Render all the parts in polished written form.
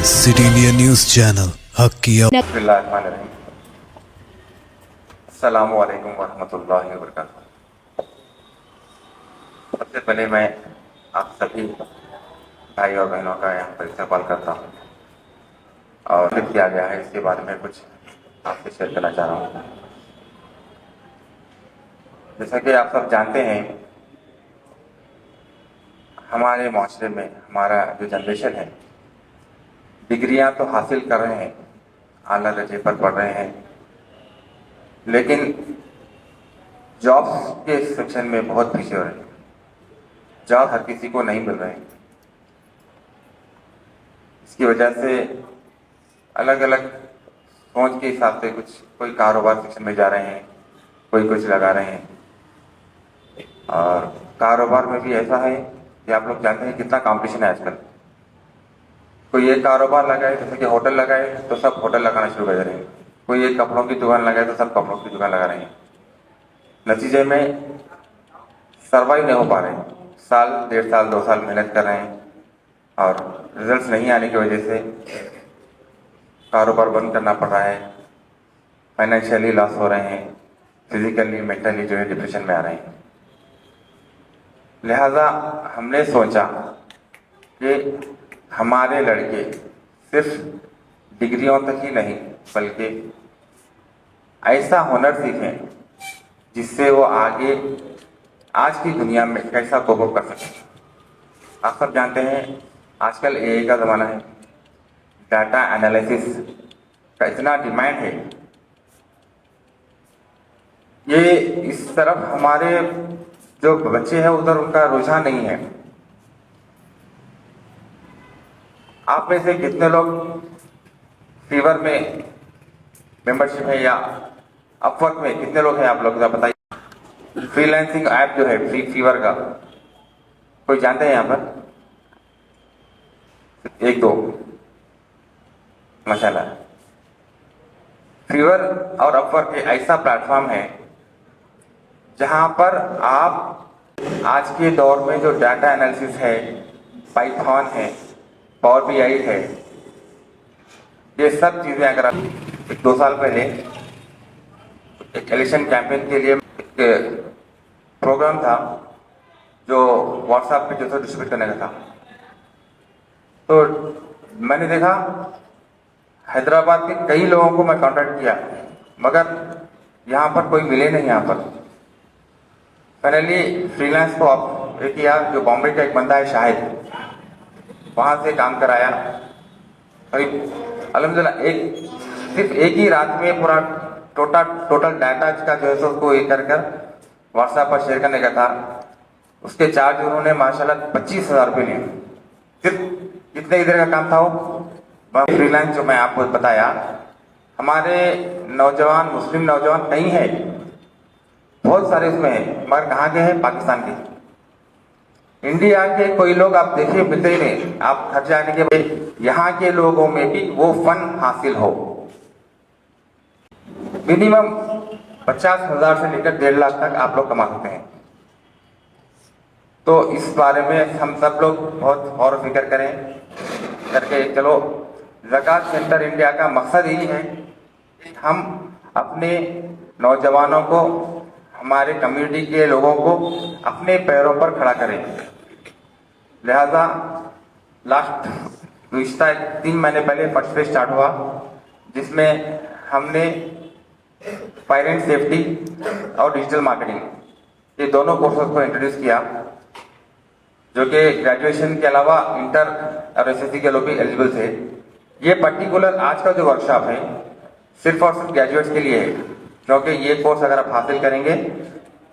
City India news channel हक की अस्सलामु अलैकुम वरहमतुल्लाहि वबरकातुहू। सबसे पहले मैं आप सभी भाई और बहनों का यहाँ पर इस्तेमाल करता हूँ और किया गया है इसके बारे में कुछ आपसे शेयर करना चाह रहा हूँ। जैसा कि आप सब जानते हैं, हमारे माशरे में हमारा जो जनरेशन है डिग्रियां तो हासिल कर रहे हैं, आला दर्जे पर पढ़ रहे हैं, लेकिन जॉब्स के सेक्शन में बहुत पीछे हो रहे हैं। जॉब हर किसी को नहीं मिल रहे हैं। इसकी वजह से अलग अलग सोच के हिसाब से कुछ कोई कारोबार सेक्शन में जा रहे हैं, कोई कुछ लगा रहे हैं। और कारोबार में भी ऐसा है कि आप लोग जानते हैं कितना कंपटीशन है आजकल। कोई एक कारोबार लगाए, जैसे कि होटल लगाए तो सब होटल लगाना शुरू कर दे रहे हैं, कोई एक कपड़ों की दुकान लगाए तो सब कपड़ों की दुकान लगा रहे हैं। नतीजे में सर्वाइव नहीं हो पा रहे हैं। साल, 1.5 साल, 2 साल मेहनत कर रहे हैं और रिजल्ट्स नहीं आने की वजह से कारोबार बंद करना पड़ रहा है। फाइनेंशियली लॉस हो रहे हैं, फिजिकली मेंटली जो है डिप्रेशन में आ रहे हैं। लिहाजा हमने सोचा कि हमारे लड़के सिर्फ डिग्रियों तक ही नहीं बल्कि ऐसा हुनर सीखें जिससे वो आगे आज की दुनिया में कैसा कोप अप कर सकें। आप सब जानते हैं आजकल एआई का ज़माना है, डाटा एनालिसिस का इतना डिमांड है। ये इस तरफ हमारे जो बच्चे हैं उधर उनका रुझान नहीं है। आप में से कितने लोग फीवर में मेंबरशिप है या अपवर्क में कितने लोग हैं? आप लोग बताइए। फ्रीलांसिंग ऐप जो है फ्री फीवर का, कोई जानते हैं यहाँ पर? 1-2 माशाल्लाह। फीवर और अपवर्क एक ऐसा प्लेटफॉर्म है जहां पर आप आज के दौर में जो डाटा एनालिसिस है, पाइथन है, पावर बीआई है, ये सब चीजें अगर आप 2 साल पहले एक इलेक्शन कैंपेन के लिए एक प्रोग्राम था जो व्हाट्सएप पे जो डिस्ट्रीब्यूट करने का था, तो मैंने देखा हैदराबाद के कई लोगों को मैं कांटेक्ट किया मगर यहाँ पर कोई मिले नहीं। यहाँ पर फाइनली फ्रीलांस को आप किया, जो बॉम्बे का एक बंदा है शाहिद, वहां से काम कराया। करीब अल्हम्दुलिल्लाह सिर्फ एक ही रात में पूरा टोटल डाटा का जो है सो उसको ये कर व्हाट्सएप पर शेयर करने का था। उसके चार्ज उन्होंने माशाल्लाह 25,000 रुपये लिए। सिर्फ इतने ही देर का काम था वो फ्रीलांस जो मैं आपको बताया। हमारे नौजवान, मुस्लिम नौजवान कई हैं, बहुत सारे उसमें हैं, मगर कहाँ के हैं? पाकिस्तान के। इंडिया के कोई लोग आप देखिए मिलते ही नहीं। आप घर जाने के बाद यहाँ के लोगों में भी वो फन हासिल हो। मिनिमम 50,000 से लेकर 1.5 लाख तक आप लोग कमा सकते हैं। तो इस बारे में हम सब लोग बहुत गौर फिक्र करें करके चलो। ज़कात सेंटर इंडिया का मकसद यही है कि हम अपने नौजवानों को, हमारे कम्युनिटी के लोगों को अपने पैरों पर खड़ा करें। लिहाजा लास्ट गुज़िश्ता 3 महीने पहले फर्स्ट फेज स्टार्ट हुआ, जिसमें हमने फायर एंड सेफ्टी और डिजिटल मार्केटिंग ये दोनों कोर्सेज को इंट्रोड्यूस किया, जो कि ग्रेजुएशन के अलावा इंटर और एसएससी के लोग भी एलिजिबल थे। ये पर्टिकुलर आज का जो वर्कशॉप है सिर्फ और सिर्फ ग्रेजुएट्स के लिए है, क्योंकि ये कोर्स अगर आप हासिल करेंगे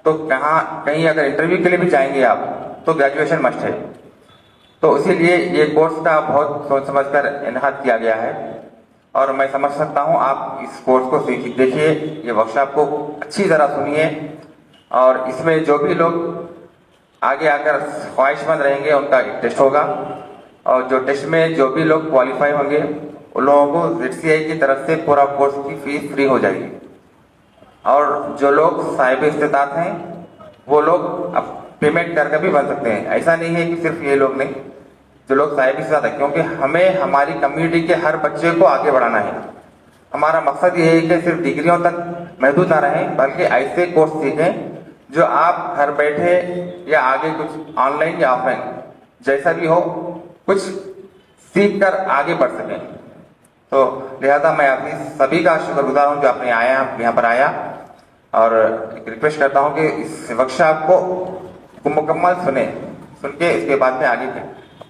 तो कहीं अगर इंटरव्यू के लिए भी जाएंगे आप तो ग्रेजुएशन मस्ट है। तो इसीलिए ये कोर्स का बहुत सोच समझ कर इनहाद किया गया है और मैं समझ सकता हूँ आप इस कोर्स को देखिए, ये वर्कशॉप को अच्छी तरह सुनिए और इसमें जो भी लोग आगे आकर ख्वाहिशमंद रहेंगे उनका एक टेस्ट होगा और जो टेस्ट में जो भी लोग क्वालिफाई होंगे उन लोगों को ZCI की तरफ से पूरा कोर्स की फीस फ्री हो जाएगी। और जो लोग साहिब इस्तेताअत हैं वो लोग अब पेमेंट करके भी बन सकते हैं। ऐसा नहीं है कि सिर्फ ये लोग नहीं, जो लोग साहिब से ज़्यादा, क्योंकि हमें हमारी कम्युनिटी के हर बच्चे को आगे बढ़ाना है। हमारा मकसद ये है कि सिर्फ डिग्रियों तक महदूद ना रहें, बल्कि ऐसे कोर्स सीखें जो आप घर बैठे या आगे कुछ ऑनलाइन या ऑफलाइन जैसा भी हो कुछ सीख कर आगे बढ़ सकें। तो लिहाजा मैं अपनी सभी का शुक्रगुजार हूँ जो आपने यहाँ पर आया, और एक रिक्वेस्ट करता हूँ कि इस वर्कशॉप को मुकम्मल सुन के इसके बाद में आगे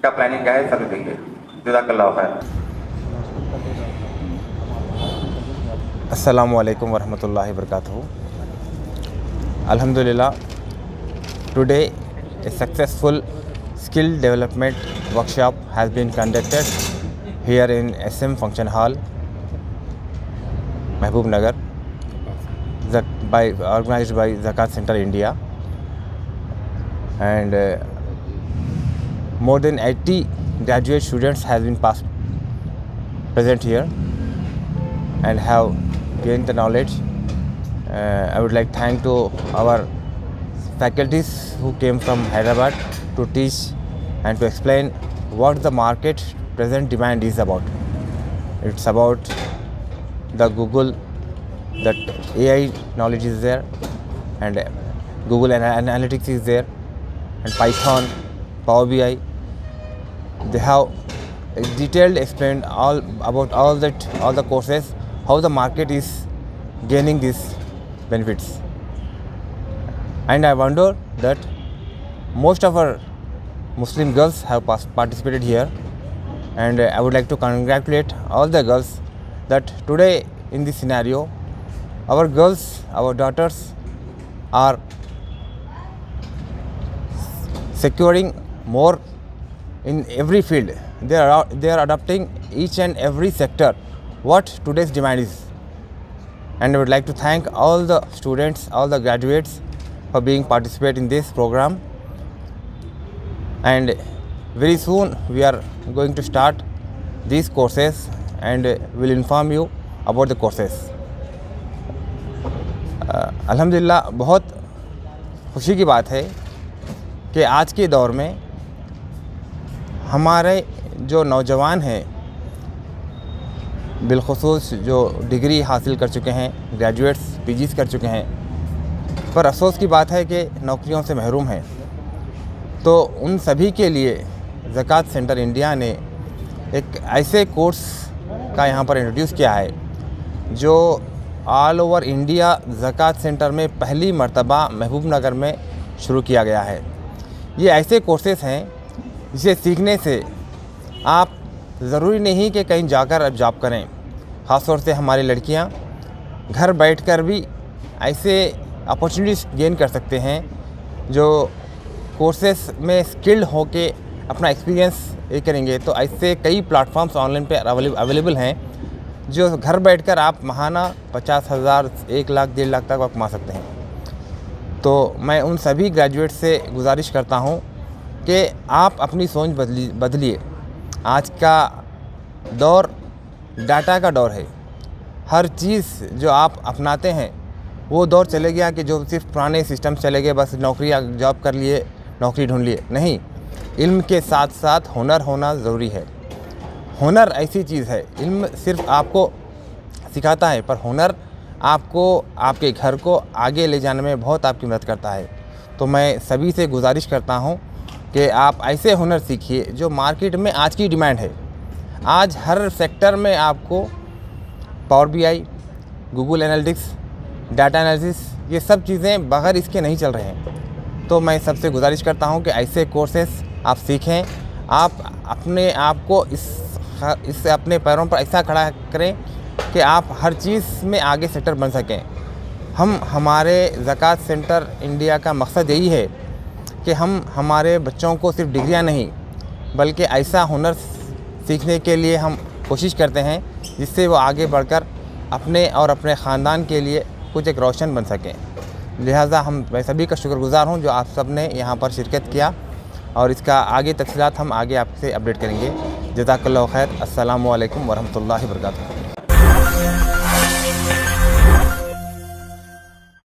का प्लानिंग क्या है सब देंगे। जज़ाकल्लाहु खैर। अस्सलामु अलैकुम वरहमतुल्लाहि वबरकातुहू। Alhamdulillah, today a successful skill development workshop has been conducted here in SM Function Hall, Mehboob Nagar, organized by Zakat Center India, and more than 80 graduate students have been present here and have gained the knowledge. I would like to thank to our faculties who came from Hyderabad to teach and to explain what the market present demand is about. It's about the Google, that AI knowledge is there, and Google Analytics is there, and Python, Power BI. They have detailed explained all about all the courses, how the market is gaining these benefits. And I wonder that most of our Muslim girls have participated here, and I would like to congratulate all the girls that today in this scenario our girls, our daughters are securing more in every field. They are adopting each and every sector what today's demand is. And I would like to thank all the students, all the graduates for being participate in this program. And very soon we are going to start these courses and will inform you about the courses. अल्हम्दुलिल्लाह, बहुत खुशी की बात है कि आज के दौर में हमारे जो नौजवान हैं, बिलखुसूस जो डिग्री हासिल कर चुके हैं, ग्रेजुएट्स पीजीज़ कर चुके हैं, पर अफसोस की बात है कि नौकरियों से महरूम हैं। तो उन सभी के लिए ज़कात सेंटर इंडिया ने एक ऐसे कोर्स का यहाँ पर इंट्रोड्यूस किया है जो ऑल ओवर इंडिया ज़कात सेंटर में पहली मर्तबा महबूब नगर में शुरू किया गया है। ये ऐसे कोर्सेस हैं जिसे सीखने से आप ज़रूरी नहीं कि कहीं जाकर अब जॉब करें। ख़ास तौर से हमारी लड़कियां घर बैठकर भी ऐसे अपॉर्चुनिटीज़ गेन कर सकते हैं जो कोर्सेस में स्किल्ड होके अपना एक्सपीरियंस ये करेंगे। तो ऐसे कई प्लेटफॉर्म्स ऑनलाइन पे अवेलेबल हैं जो घर बैठकर आप माहाना 50,000, 1 लाख, 1.5 लाख तक आप कमा सकते हैं। तो मैं उन सभी ग्रेजुएट से गुजारिश करता हूँ कि आप अपनी सोच बदलिए। आज का दौर डाटा का दौर है। हर चीज़ जो आप अपनाते हैं वो दौर चले गया कि जो सिर्फ पुराने सिस्टम चले गए, बस नौकरी जॉब कर लिए, नौकरी ढूंढ लिए। नहीं, इल्म के साथ साथ हुनर होना ज़रूरी है। हुनर ऐसी चीज़ है, इल्म सिर्फ आपको सिखाता है, पर हुनर आपको आपके घर को आगे ले जाने में बहुत आपकी मदद करता है। तो मैं सभी से गुजारिश करता हूँ कि आप ऐसे हुनर सीखिए जो मार्केट में आज की डिमांड है। आज हर सेक्टर में आपको power BI, Google analytics, data analysis, ये सब चीज़ें बगैर इसके नहीं चल रहे हैं। तो मैं सबसे गुजारिश करता हूं कि ऐसे कोर्सेस आप सीखें। आप अपने आप को इस अपने पैरों पर ऐसा खड़ा करें कि आप हर चीज़ में आगे सेक्टर बन सकें। हमारे ज़कात सेंटर इंडिया का मकसद यही है कि हम हमारे बच्चों को सिर्फ डिग्रियां नहीं बल्कि ऐसा हुनर सीखने के लिए हम कोशिश करते हैं जिससे वो आगे बढ़कर अपने और अपने ख़ानदान के लिए कुछ एक रोशन बन सकें। लिहाजा मैं सभी का शुक्रगुज़ार हूं जो आप सब ने यहाँ पर शिरकत किया, और इसका आगे तफसीलात हम आगे आपसे अपडेट करेंगे। जज़ाकल्लाहु खैर। अस्सलामु अलैकुम वरहमतुल्लाहि वबरकातुहू।